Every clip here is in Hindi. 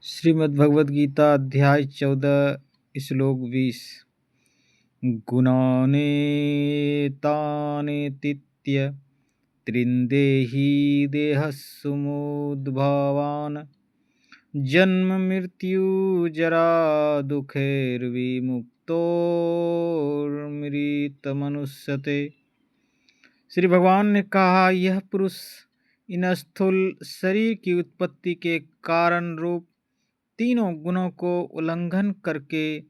श्रीमद् भगवद गीता अध्याय 14 श्लोक 20। गुणानेतानेतीत्य त्रिन्देहि देहस्समुद्भवान् जन्म मृत्यु जरा दुःखैर्विमुक्तोर्मृतमनुष्यते। श्री भगवान ने कहा, यह पुरुष इन स्थूल शरीर की उत्पत्ति के कारण रूप तीनों गुणों को उल्लंघन करके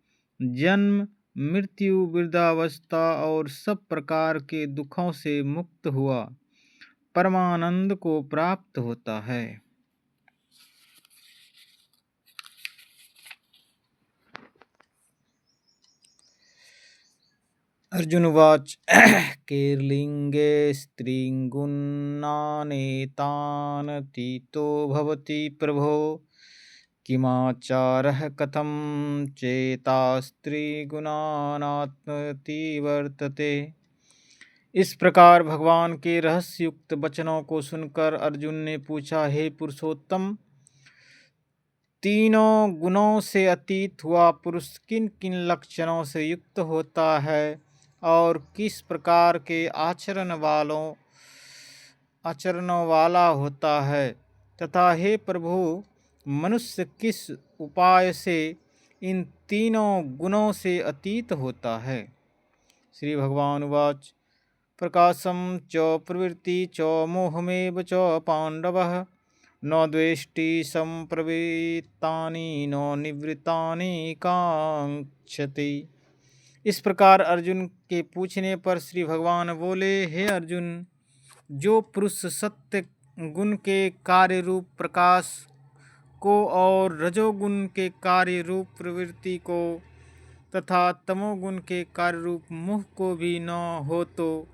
जन्म मृत्यु वृद्धावस्था और सब प्रकार के दुखों से मुक्त हुआ परमानंद को प्राप्त होता है। अर्जुन उवाच कैर्लिंगे स्त्रीगुणानेतानतीतो भवति प्रभो किमाचारः कथं चेतास्त्रीगुणानात्मति वर्तते। इस प्रकार भगवान के रहस्युक्त वचनों को सुनकर अर्जुन ने पूछा, हे पुरुषोत्तम, तीनों गुणों से अतीत हुआ पुरुष किन किन लक्षणों से युक्त होता है और किस प्रकार के आचरणों वाला होता है, तथा हे प्रभु, मनुष्य किस उपाय से इन तीनों गुणों से अतीत होता है। श्री भगवान उवाच प्रकाशम च प्रवृत्ति च मोहमेव च पांडवः न द्वेष्टि संप्रवृत्तानि न निवृत्तानि कांक्षति। इस प्रकार अर्जुन के पूछने पर श्री भगवान बोले, हे अर्जुन, जो पुरुष सत्य गुण के कार्य रूप प्रकाश को और रजोगुण के कार्य रूप प्रवृत्ति को तथा तमोगुण के कार्य रूप मोह को भी न हो तो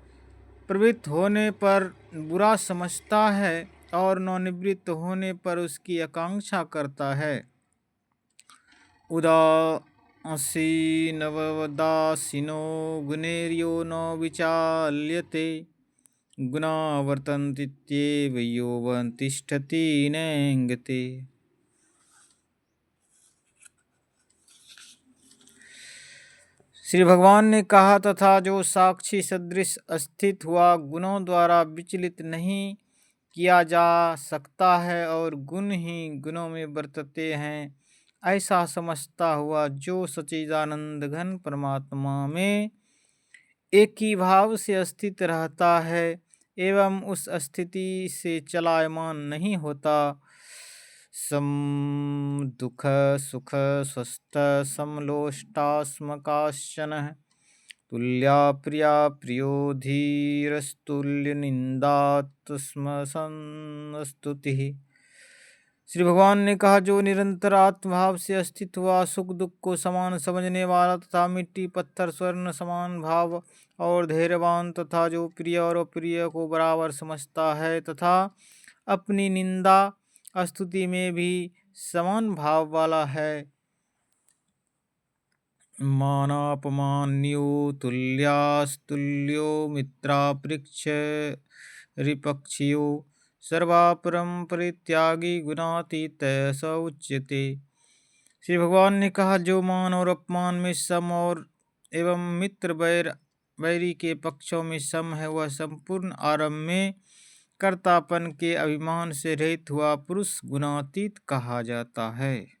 प्रवृत्त होने पर बुरा समझता है और न निवृत्त होने पर उसकी आकांक्षा करता है। उदासीनवदासीनो गुणैर्यो न विचाल्यते गुणा वर्तन्तीत्येव योऽवतिष्ठति नेङ्गते। श्री भगवान ने कहा, तथा जो साक्षी सदृश स्थित हुआ गुणों द्वारा विचलित नहीं किया जा सकता है और गुण ही गुणों में वर्तते हैं, ऐसा समझता हुआ जो सच्चिदानंद घन परमात्मा में एक ही भाव से स्थित रहता है एवं उस स्थिति से चलायमान नहीं होता, सम दुख सुख स्वस्थ समलोष्टास्मकाश्चनः तुल्या प्रिया प्रियो धीरस्तुल्य निंदात्मसंस्तुतिः। श्री भगवान ने कहा, जो निरंतर आत्मभाव से स्थित हुआ सुख दुख को समान समझने वाला तथा मिट्टी पत्थर स्वर्ण समान भाव और धैर्यवान तथा जो प्रिय और अप्रिय को बराबर समझता है तथा अपनी निंदा स्तुति में भी समान भाव वाला है, मानापमान्यो तुल्यास्तुल्यो मित्रापृक्ष रिपक्षियो सर्वापरम परित्यागी गुणातीत स उच्यते। श्री भगवान ने कहा, जो मान और अपमान में सम और एवं मित्र बैरी के पक्षों में सम है, वह संपूर्ण आरंभ में कर्तापन के अभिमान से रहित हुआ पुरुष गुणातीत कहा जाता है।